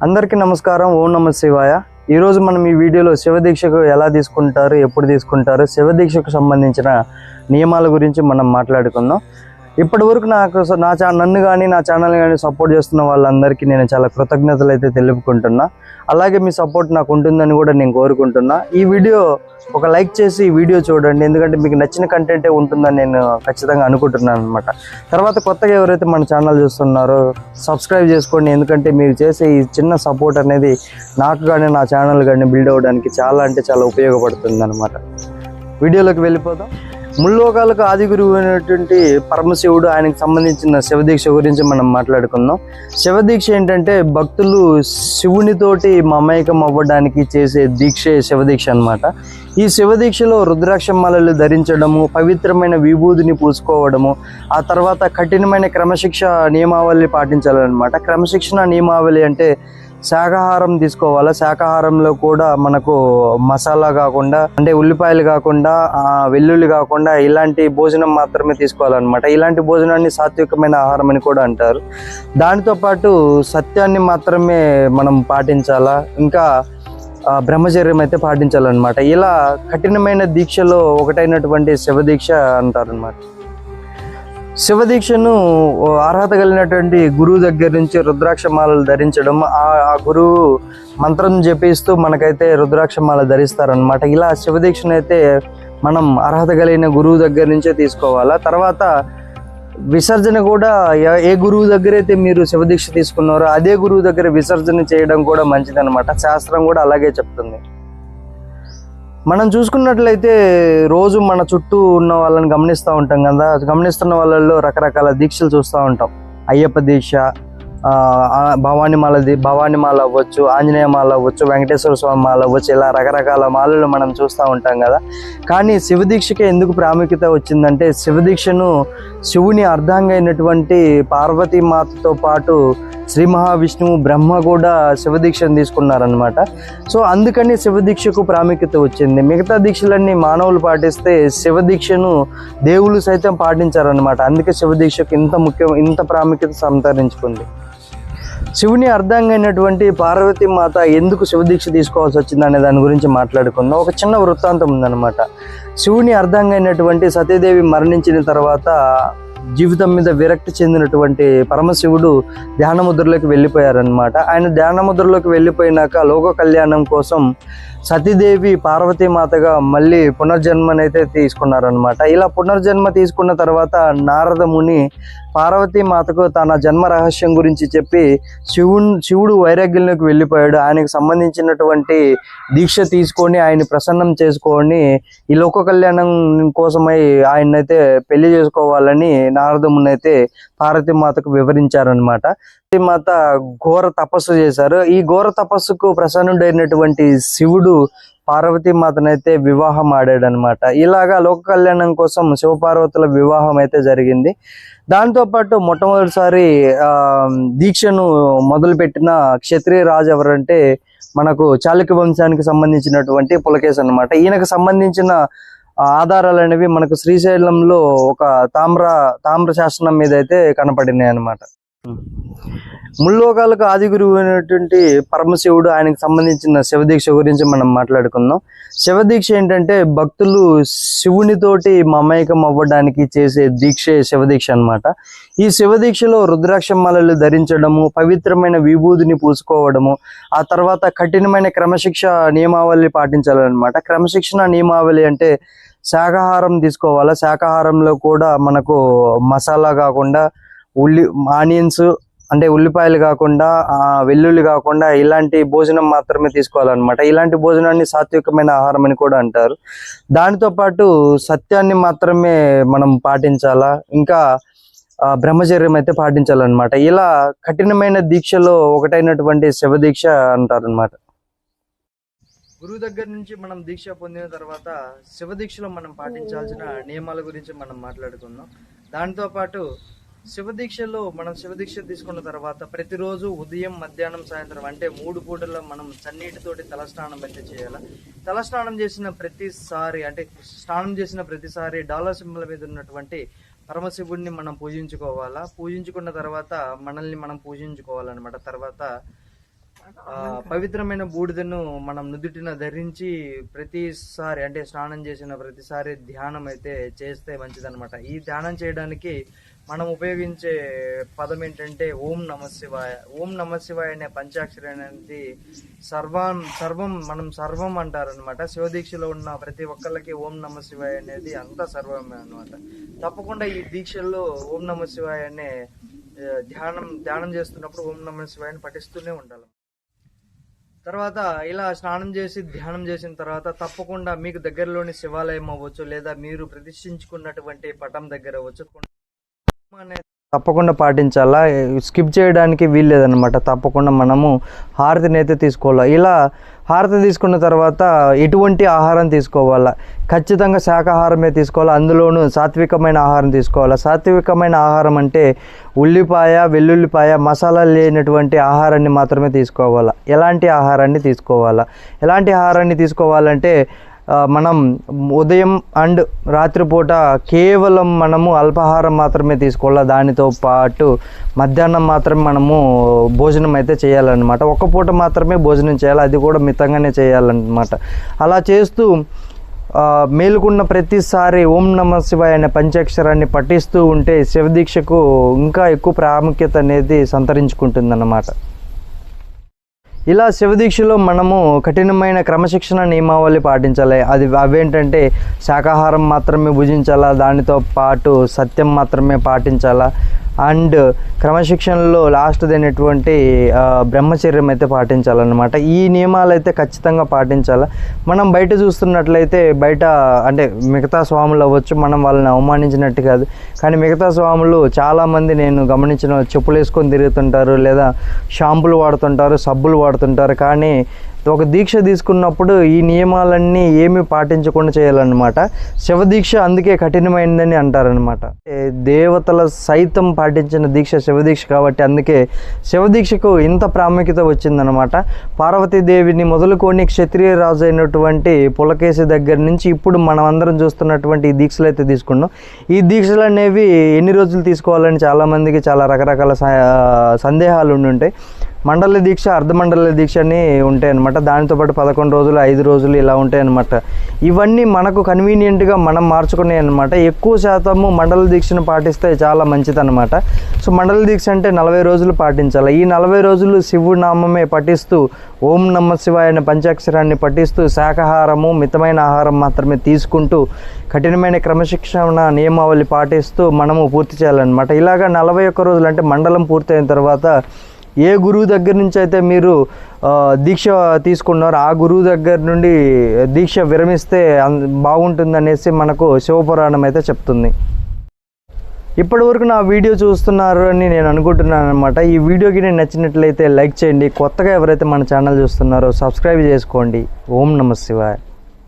అందరికీ నమస్కారం. ఓం నమ శివాయ. ఈరోజు మనం ఈ వీడియోలో శివదీక్షకు ఎలా తీసుకుంటారు, ఎప్పుడు తీసుకుంటారు, శివదీక్షకు సంబంధించిన నియమాల గురించి మనం మాట్లాడుకుందాం. ఇప్పటి వరకు నన్ను కానీ నా ఛానల్ కానీ సపోర్ట్ చేస్తున్న వాళ్ళందరికీ నేను చాలా కృతజ్ఞతలు అయితే తెలుపుకుంటున్నా. అలాగే మీ సపోర్ట్ నాకు ఉంటుందని కూడా నేను కోరుకుంటున్నా. ఈ వీడియో ఒక లైక్ చేసి ఈ వీడియో చూడండి, ఎందుకంటే మీకు నచ్చిన కంటెంటే ఉంటుందని నేను ఖచ్చితంగా అనుకుంటున్నాను అనమాట. తర్వాత కొత్తగా ఎవరైతే మన ఛానల్ చూస్తున్నారో సబ్స్క్రైబ్ చేసుకోండి, ఎందుకంటే మీరు చేసే ఈ చిన్న సపోర్ట్ అనేది నాకు కానీ నా ఛానల్ కానీ బిల్డ్ అవ్వడానికి చాలా ఉపయోగపడుతుంది అనమాట. వీడియోలోకి వెళ్ళిపోదాం. ముల్లోకాలకు ఆది గురువు అయినటువంటి పరమశివుడు, ఆయనకు సంబంధించిన శివదీక్ష గురించి మనం మాట్లాడుకుందాం. శివదీక్ష ఏంటంటే భక్తులు శివునితోటి మమేకం అవ్వడానికి చేసే దీక్షే శివదీక్ష అనమాట. ఈ శివదీక్షలో రుద్రాక్షమాలలు ధరించడము, పవిత్రమైన విభూతిని పూసుకోవడము, ఆ తర్వాత కఠినమైన క్రమశిక్ష నియమావళి పాటించాలన్నమాట. క్రమశిక్షణ నియమావళి అంటే శాకాహారం తీసుకోవాలి. శాకాహారంలో కూడా మనకు మసాలా కాకుండా, అంటే ఉల్లిపాయలు కాకుండా, వెల్లుల్లి కాకుండా ఇలాంటి భోజనం మాత్రమే తీసుకోవాలన్నమాట. ఇలాంటి భోజనాన్ని సాత్వికమైన ఆహారం అని కూడా అంటారు. దానితో పాటు సత్యాన్ని మాత్రమే మనం పాటించాలా, ఇంకా బ్రహ్మచర్యం అయితే పాటించాలన్నమాట. ఇలా కఠినమైన దీక్షలో ఒకటైనటువంటి శివదీక్ష అంటారనమాట. శివదీక్షను అర్హత కలిగినటువంటి గురువు దగ్గర నుంచి రుద్రాక్షమాలలు ధరించడం, ఆ గురువు మంత్రం జపిస్తూ మనకైతే రుద్రాక్షమాల ధరిస్తారనమాట. ఇలా శివదీక్షను అయితే మనం అర్హత కలిగిన గురువు దగ్గర నుంచే తీసుకోవాలా. తర్వాత విసర్జన కూడా ఏ గురువు దగ్గర అయితే మీరు శివదీక్ష తీసుకున్నారో అదే గురువు దగ్గర విసర్జన చేయడం కూడా మంచిదన్నమాట. శాస్త్రం కూడా అలాగే చెప్తుంది. మనం చూసుకున్నట్లయితే రోజు మన చుట్టూ ఉన్న వాళ్ళని గమనిస్తూ ఉంటాం కదా. గమనిస్తున్న వాళ్ళల్లో రకరకాల దీక్షలు చూస్తూ ఉంటాం. అయ్యప్ప దీక్ష, భవానీమాల అవ్వచ్చు, ఆంజనేయ మాల అవ్వచ్చు, వెంకటేశ్వర స్వామి మాల అవ్వచ్చు, ఇలా రకరకాల మాలలు మనం చూస్తూ ఉంటాం కదా. కానీ శివదీక్షకే ఎందుకు ప్రాముఖ్యత వచ్చిందంటే, శివదీక్షను శివుని అర్ధాంగి అయినటువంటి పార్వతీమాతతో పాటు శ్రీ మహావిష్ణువు, బ్రహ్మ కూడా శివదీక్షను తీసుకున్నారనమాట. సో అందుకని శివదీక్షకు ప్రాముఖ్యత వచ్చింది. మిగతా దీక్షలన్నీ మానవులు పాటిస్తే శివదీక్షను దేవుళ్ళు సైతం పాటించారనమాట. అందుకే శివదీక్షకు ఇంత ప్రాముఖ్యత సంతరించుకుంది. శివుని అర్ధాంగి అయినటువంటి పార్వతీమాత ఎందుకు శివదీక్ష తీసుకోవాల్సి వచ్చింది అనే దాని గురించి మాట్లాడుకుందాం. ఒక చిన్న వృత్తాంతం ఉందన్నమాట. శివుని అర్ధాంగి అయినటువంటి సతీదేవి మరణించిన తర్వాత జీవితం మీద విరక్తి చెందినటువంటి పరమశివుడు ధ్యానముద్రలోకి వెళ్ళిపోయారనమాట. ఆయన ధ్యానముద్రలోకి వెళ్ళిపోయినాక లోక కళ్యాణం కోసం సతీదేవి పార్వతీమాతగా మళ్ళీ పునర్జన్మనైతే తీసుకున్నారనమాట. ఇలా పునర్జన్మ తీసుకున్న తర్వాత నారద ముని పార్వతీమాతకు తన జన్మ రహస్యం గురించి చెప్పి శివుడు వైరాగ్యంలోకి వెళ్ళిపోయాడు. ఆయనకు సంబంధించినటువంటి దీక్ష తీసుకొని ఆయన ప్రసన్నం చేసుకొని ఈ లోక కళ్యాణం కోసమై ఆయనైతే పెళ్లి చేసుకోవాలని నారద ముని అయితే పార్వతీమాతకు వివరించారనమాట. పార్వతీమాత ఘోర తపస్సు చేశారు. ఈ ఘోర తపస్సుకు ప్రసన్నుడైనటువంటి శివుడు పార్వతీమాతనైతే వివాహం ఆడాడనమాట. ఇలాగా లోక కళ్యాణం కోసం శివపార్వతుల వివాహం అయితే జరిగింది. దాంతోపాటు మొట్టమొదటిసారి దీక్షను మొదలుపెట్టిన క్షత్రియ రాజు ఎవరంటే మనకు చాళుక్య వంశానికి సంబంధించినటువంటి పులకేశి అనమాట. ఈయనకు సంబంధించిన ఆధారాలు అనేవి మనకు శ్రీశైలంలో ఒక తామ్ర శాసనం మీద అయితే కనపడినాయి అనమాట. ముల్లోకాలకు ఆది గురువు అయినటువంటి పరమశివుడు, ఆయనకు సంబంధించిన శివదీక్ష గురించి మనం మాట్లాడుకుందాం. శివదీక్ష ఏంటంటే భక్తులు శివునితోటి మమేకం అవ్వడానికి చేసే దీక్షే శివదీక్ష అనమాట. ఈ శివదీక్షలో రుద్రాక్షమాలలు ధరించడము, పవిత్రమైన విభూతిని పూసుకోవడము, ఆ తర్వాత కఠినమైన క్రమశిక్ష నియమావళి పాటించాలన్నమాట. క్రమశిక్షణ నియమావళి అంటే శాకాహారం తీసుకోవాలి. శాకాహారంలో కూడా మనకు మసాలా కాకుండా, ఆనియన్స్ అంటే ఉల్లిపాయలు కాకుండా, వెల్లుల్లి కాకుండా ఇలాంటి భోజనం మాత్రమే తీసుకోవాలన్నమాట. ఇలాంటి భోజనాన్ని సాత్వికమైన ఆహారం అని కూడా అంటారు. దానితో పాటు సత్యాన్ని మాత్రమే మనం పాటించాలా, ఇంకా బ్రహ్మచర్యం అయితే పాటించాలన్నమాట. ఇలా కఠినమైన దీక్షలో ఒకటైనటువంటి శివదీక్ష అంటారనమాట. గురువు దగ్గర నుంచి మనం దీక్ష పొందిన తర్వాత శివదీక్షలో మనం పాటించాల్సిన నియమాల గురించి మనం మాట్లాడుకుందాం. దానితో పాటు శివదీక్షలో మనం శివదీక్ష తీసుకున్న తర్వాత ప్రతిరోజు ఉదయం, మధ్యాహ్నం, సాయంత్రం అంటే 3 పూటల్లో మనం చన్నీటితోటి తలస్నానం అయితే చేయాలి. తలస్నానం చేసిన ప్రతిసారి, అంటే స్నానం చేసిన ప్రతిసారి డాలర్ సింబల్ మీద ఉన్నటువంటి పరమశివుడిని మనం పూజించుకోవాలా. పూజించుకున్న తర్వాత మనల్ని మనం పూజించుకోవాలన్నమాట. తర్వాత పవిత్రమైన బూడిదను మనం నుదుటిన ధరించి ప్రతిసారి అంటే స్నానం చేసిన ప్రతిసారి ధ్యానం అయితే చేస్తే మంచిదన్నమాట. ఈ ధ్యానం చేయడానికి మనం ఉపయోగించే పదం ఏంటంటే ఓం నమ శివాయ. ఓం నమ శివాయ అనే పంచాక్షరి అనేది మనం సర్వం అంటారనమాట. శివదీక్షలో ఉన్న ప్రతి ఒక్కళ్ళకి ఓం నమ శివాయ అనేది అంతా సర్వమే అనమాట. తప్పకుండా ఈ దీక్షల్లో ఓం నమ శివాయ అనే ధ్యానం చేస్తున్నప్పుడు ఓం నమ శివాయని పఠిస్తూనే ఉండాలి. తర్వాత ఇలా స్నానం చేసి ధ్యానం చేసిన తర్వాత తప్పకుండా మీకు దగ్గరలోని శివాలయం అవ్వచ్చు, లేదా మీరు ప్రతిష్ఠించుకున్నటువంటి పటం దగ్గర అవ్వచ్చు, తప్పకుండా పాటించాలా. స్కిప్ చేయడానికి వీల్లేదనమాట. తప్పకుండా మనము హారతిని అయితే తీసుకోవాలి. ఇలా హారతి తీసుకున్న తర్వాత ఎటువంటి ఆహారం తీసుకోవాలా? ఖచ్చితంగా శాకాహారమే తీసుకోవాలి. అందులోనూ సాత్వికమైన ఆహారం తీసుకోవాలి. సాత్వికమైన ఆహారం అంటే ఉల్లిపాయ, వెల్లుల్లిపాయ, మసాలా లేనటువంటి ఆహారాన్ని మాత్రమే తీసుకోవాలా. ఎలాంటి ఆహారాన్ని తీసుకోవాలంటే మనం ఉదయం అండ్ రాత్రిపూట కేవలం మనము అల్పాహారం మాత్రమే తీసుకోవాలి. దానితో పాటు మధ్యాహ్నం మాత్రమే మనము భోజనం అయితే చేయాలన్నమాట. ఒక్క పూట మాత్రమే భోజనం చేయాలి, అది కూడా మితంగానే చేయాలన్నమాట. అలా చేస్తూ మేలుకున్న ప్రతిసారి ఓం నమ శివాయ అనే పంచాక్షరాన్ని పఠిస్తూ ఉంటే శివదీక్షకు ఇంకా ఎక్కువ ప్రాముఖ్యత అనేది సంతరించుకుంటుందన్నమాట. ఇలా శివదీక్షలో మనము కఠినమైన క్రమశిక్షణ నియమావళి పాటించాలి. అవేంటంటే శాకాహారం మాత్రమే భుజించాలా, దానితో పాటు సత్యం మాత్రమే పాటించాలా, అండ్ క్రమశిక్షణలో లాస్ట్ది అయినటువంటి బ్రహ్మచర్యం అయితే పాటించాలన్నమాట. ఈ నియమాలు అయితే ఖచ్చితంగా పాటించాలి. మనం బయట చూస్తున్నట్లయితే అంటే మిగతా స్వాములు అవ్వచ్చు, మనం వాళ్ళని అవమానించినట్టు కాదు, కానీ మిగతా స్వాములు చాలామంది నేను గమనించిన చెప్పులు వేసుకొని తిరుగుతుంటారు, లేదా షాంపులు వాడుతుంటారు, సబ్బులు వాడుతుంటారు. కానీ ఒక దీక్ష తీసుకున్నప్పుడు ఈ నియమాలన్నీ ఏమీ పాటించకుండా చేయాలన్నమాట. శివదీక్ష అందుకే కఠినమైనదని అంటారనమాట. దేవతల సైతం పాటించిన దీక్ష శివదీక్ష కాబట్టి అందుకే శివదీక్షకు ఇంత ప్రాముఖ్యత వచ్చిందనమాట. పార్వతీదేవిని మొదలుకొని క్షత్రియ రాజు అయినటువంటి పులకేశి దగ్గర నుంచి ఇప్పుడు మనం అందరం చూస్తున్నటువంటి ఈ దీక్షలు అయితే తీసుకున్నాం. ఈ దీక్షలు అనేవి ఎన్ని రోజులు తీసుకోవాలని చాలామందికి చాలా రకరకాల సందేహాలు ఉండుంటాయి. మండల దీక్ష, అర్ధమండల దీక్ష అని ఉంటాయి అన్నమాట. దానితో పాటు 11 రోజులు, 5 రోజులు ఇలా ఉంటాయి అన్నమాట. ఇవన్నీ మనకు కన్వీనియంట్గా మనం మార్చుకునే అన్నమాట. ఎక్కువ శాతము మండల దీక్షను పాటిస్తే చాలా మంచిదన్నమాట. సో మండల దీక్ష అంటే 40 రోజులు పాటించాలి. ఈ 40 రోజులు శివుడి నామమే పఠిస్తూ ఓం నమ శివాయ అనే పంచాక్షరాన్ని పఠిస్తూ శాకాహారము, మితమైన ఆహారం మాత్రమే తీసుకుంటూ కఠినమైన క్రమశిక్షణ నియమావళి పాటిస్తూ మనము పూర్తి చేయాలన్నమాట. ఇలాగా 41 రోజులు అంటే మండలం పూర్తయిన తర్వాత ఏ గురువు దగ్గర నుంచి అయితే మీరు దీక్ష తీసుకున్నారో ఆ గురువు దగ్గర నుండి దీక్ష విరమిస్తే బాగుంటుందనేసి మనకు శివపురాణం అయితే చెప్తుంది. ఇప్పటివరకు నా వీడియో చూస్తున్నారు అని నేను అనుకుంటున్నాను అనమాట. ఈ వీడియోకి నేను నచ్చినట్లయితే లైక్ చేయండి. కొత్తగా ఎవరైతే మన ఛానల్ చూస్తున్నారో సబ్స్క్రైబ్ చేసుకోండి. ఓం నమ శివాయ.